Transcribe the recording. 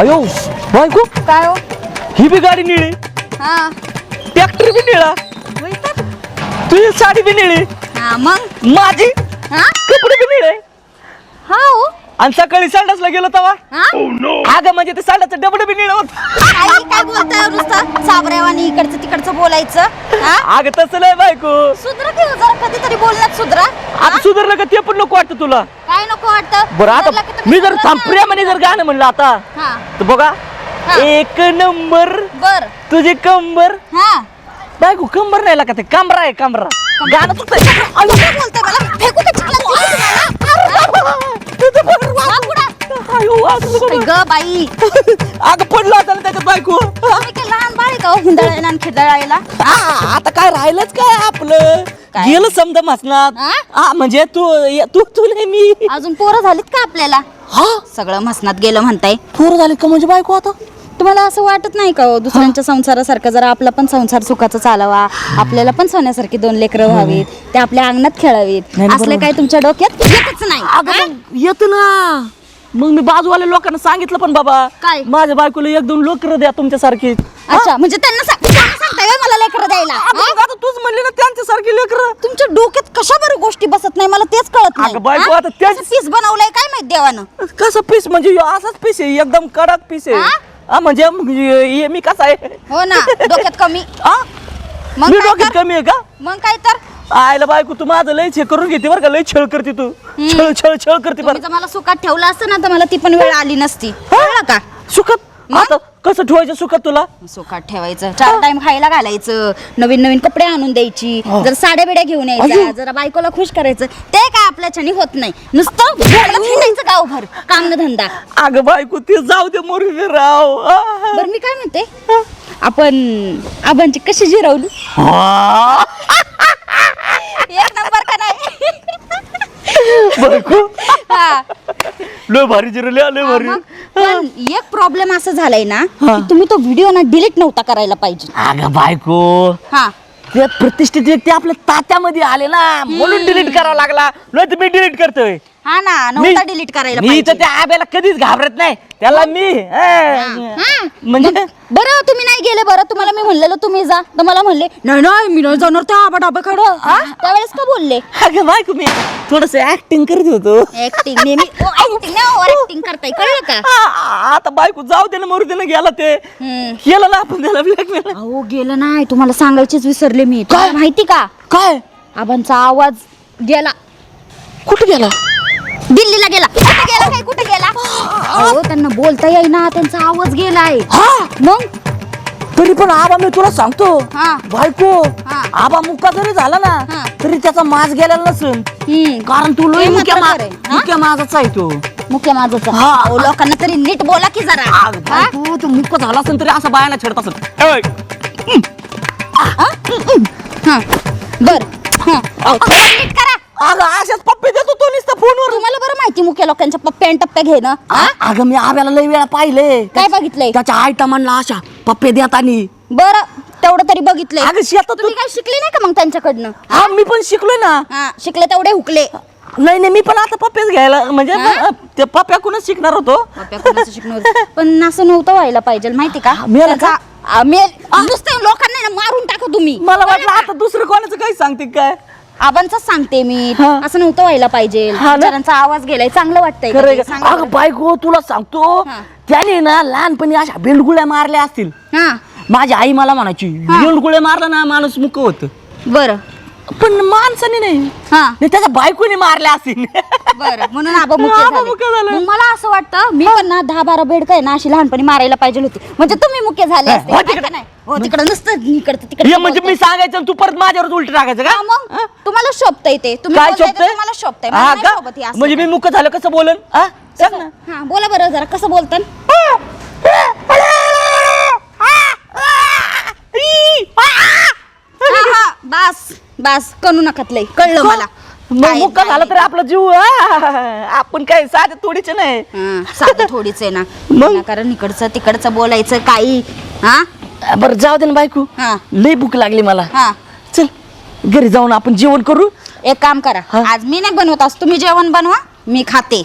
अयो बायको काय हो? ही बी गाडी निळी, हा ट्रॅक्टर बी निळा, होय तर. तुझी साडी बी निळी, हा मग माझी हा कपडे बी निळे. हा हो आणि सकाळी संडासला गेलो तेव्हा हा अगं म्हणजे ते संडासचं डबड बी निळं होत. काय बोलताय नुसतं साबऱ्यावानी इकडचं तिकडचं बोलायचं हा अगं तसं नाही बायको, सुधरा की हो जरा कधीतरी बोलण्यात सुधरा. आता सुधारलं का ते पण नको वाटतं तुला. काय नको वाटतं बरं आता सुधारलं की तुम्ही मी जर सुधरता. प्रेमाने जर गाणं म्हणलं आता हा तर बघा हा. एक नंबर बर तुझी कंबर. हा बायको कंबर नाही का ते कमरा आहे कमरा. गाणं चुकतंय. अगं, काय बोलताय मला फेकू का चिखलात अयो, असं नको. ग बाई अगं पडलं आता ना त्याच्यात बायको. तुम्ही काय लहान बाळ आहे का हो, हिंदळायला आणि खिदळायला आता काय राहिलंच काय आपलं काय? गेलं समजा मसनात. हा? म्हणजे तू तू तू नाही मी. अजून पोरं झालीत का आपल्याला हा सगळं मसनात गेलं म्हणताय. पोरं झाली का म्हणजे बायको आता. तुम्हाला असं वाटत नाही का हो दुसऱ्यांच्या संसारासारखं जरा आपला पण संसार सुखाचा चालावा, आपल्याला पण सोन्यासारखी 2 लेकरं व्हावीत, ते आपल्या अंगणात खेळावीत, नाही, असले बरोबर. काय तुमच्या डोक्यात येतच नाही अगं हा? मग येत ना. मग मी बाजूवाल्या लोकांना सांगितलं पण बाबा काय? माझ्या बायकोला 1-2 लोकर द्या तुमच्यासारखी. अच्छा म्हणजे त्यांना सांगताय होय मला लेकरं द्यायला हा? आता तूच म्हणली ना त्यांच्यासारखी लेकर. तुमच्या डोक्यात कशा बरं गोष्टी बसत नाही मला तेच कळत नाही अगं बायको, हा? आता त्याच- कसं पीस बनवलंय काय माहित देवानं. कसं पीस म्हणजे ह्यो असाच पीस आहे एकदम कडक पीस आहे. हा? म्हणजे मी कसा आहे. हो ना डोक्यात कमी हा? मग मी काय डोक्यात तर? कमी आहे का. मग काय तर आयला बायको तू माझं लय छे करून घेते बरं का. लय छळ करते तू. छळ छळ छळ करते तुम्ही बरं. जर मला सुखात ठेवलं असतं ना तर मला ती पण वेळ आली नसती कळलं का. सुखात मग? आता कसं ठेवायचं सुखात तुला. सुखात ठेवायचं 4 टाइम खायला घालायचं, नवीन नवीन कपडे आणून द्यायची, हो. जर साड्या बिड्या घेऊन यायच्या, अय्यो. जरा बायकोला खुश करायचं, ते काय आपल्याच्यानी होत नाही. नुसतं बोलत हिंडायचं गावभर काम न धंदा. अगं बायको ते जाऊ दे मोरू दे राव. बरं मी काय म्हणते आपण आबांची कशी जिरवली हा. एक नंबर का नाही. बायको हा. लय भारी जिरले लय हा, भारी. मग. पण एक प्रॉब्लेम असं झालाय ना हा. की तुम्ही तो व्हिडिओ ना डिलीट नव्हता करायला पाहिजे. अगं बायको हा ते प्रतिष्ठित व्यक्ती आपल्या तात्यामध्ये आले ना म्हणून डिलीट करावा लागला. नाही तर मी डिलीट करतोय. हा ना नव्हता डिलीट करायला मी पाहिजे. तर त्या आब्याला कधीच घाबरत नाही. त्याला मी हा. म्हणजे बरं तुम्ही नाही गेले. बरं तुम्हाला मी म्हणलेलं तुम्ही जा तर मला म्हणले नाही नाही मी नाही जाणार त्या आबा डाबा खडं त्यावेळेस का बोलले. अगं बायको मी थोडस ऍक्टिंग करत होतो. ऍक्टिंग नेहमी ऍक्टिंग करताय कळलं का. आता बायको जाऊ दे ना मरू दे ना गेला ते केलं ना आपण त्याला ब्लॅकमेल. अहो गेलं नाही तुम्हाला सांगायचीच विसरले मी. तुम्हाला माहिती का काय आबांचा आवाज गेला. कुठे गेला. दिल्लीला गेला. कुठे गेला अहो त्यांना बोलता येईना त्यांचा आवाज गेलाय. हा मग तरी पण आबा मी तुला सांगतो हा. बायको हा. आबा मुक्का जरी झाला ना हा. तरी त्याचा माज गेलेला नसेल. कारण तू लय ते मुक्या मात्र खरंय. हा? मुक्या माजाचा आहे तो. मुख्य माझं हा. लोकांना तरी नीट बोला की जरा आग बायको तू मुक्का झाला असेल तरी असा बायाला छेडत असेल. हा बर नीट करा. अगं अशाच पप्पे देतो तो नुसता फोनवर. तुम्हाला बरं माहिती मुख्य लोकांच्या पप्प्या आणि टप्प्या घेणं हा? अगं मी आब्याला लय वेळा पाहिले. काय बघितलंय त्याच्या आयटा म्हणला अशा पप्पे देत आणि बरं तेवढं तरी बघितलंय. अगं शेतात तुम्ही काय शिकले नाही का मग त्यांच्याकडनं. हा मी पण शिकलोय ना. हा शिकले तेवढे हुकले. नाही मी पण आता पप्पेच घ्यायला म्हणजे हा? ते पप्प्याकडूनच शिकणार होतो. पप्प्या कोणाचं शिकणं होतं. पण असं नव्हतं व्हायला पाहिजे माहिती का. मेलं का? नुसतं लोकांना ना मारून टाका तुम्ही. मला वाटलं आता दुसरं कोणाचं काही सांगते काय. आबांच सांगते मी हा. असं नव्हतं व्हायला पाहिजे. हा ना? बिचाऱ्यांचा आवाज गेलाय चांगलं वाटतंय का खरंय ते? का? सांगा अगं बरं. बायको तुला सांगतो हा. त्याने ना लहानपणी अशा बेंडगुळ्या मारल्या असतील. हा माझी आई मला म्हणायची बेंडगुळ्या मारला ना माणूस मुक होत. बरं पण माणसाने नाही हा नाही, त्याच्या बायकोने मारल्या असतील. बरं म्हणून आबा मुख्य आबा झाले. मुख्य झाले. मग मला असं वाटतं मी पण ना 10-12 बेडकं आहे ना अशी लहानपणी मारायला पाहिजे होती म्हणजे तुम्ही मुख्य झाले हा, असते. हो आहे तिकडे. का नाही? हो तिकडं नुसतं इकडचं हे तिकडं म्हणजे मी सांगायचं आणि तू परत माझ्यावर उलट टाकायचं हा, का. मग तुम्हाला शोभतंय ते तुम्ही काय बोलताय ते शोभतंय तुम्हाला शोभतंय हा मला नाही का? शोभत हे असलं म्हणजे मी काय. मुक झालं कसं बोलन सांग ना. हा बोला बरं जरा कसं बोलता. बस बस करू नका लय कळलं मला. मग काय- मुक्का झाला तर आपला जीव आपण काय साधे थोडीचे नाही. हा, साधं थोडीच आहे ना. मग? कारण इकडचं तिकडचं बोलायचं काही हा बरं जाऊ दे ना बायको. हा लय भूक लागली मला. हा चल घरी जाऊन आपण जेवण करू. एक काम करा हा. आज मी नाही बनवत आज तुम्ही जेवण बनवा मी खाते.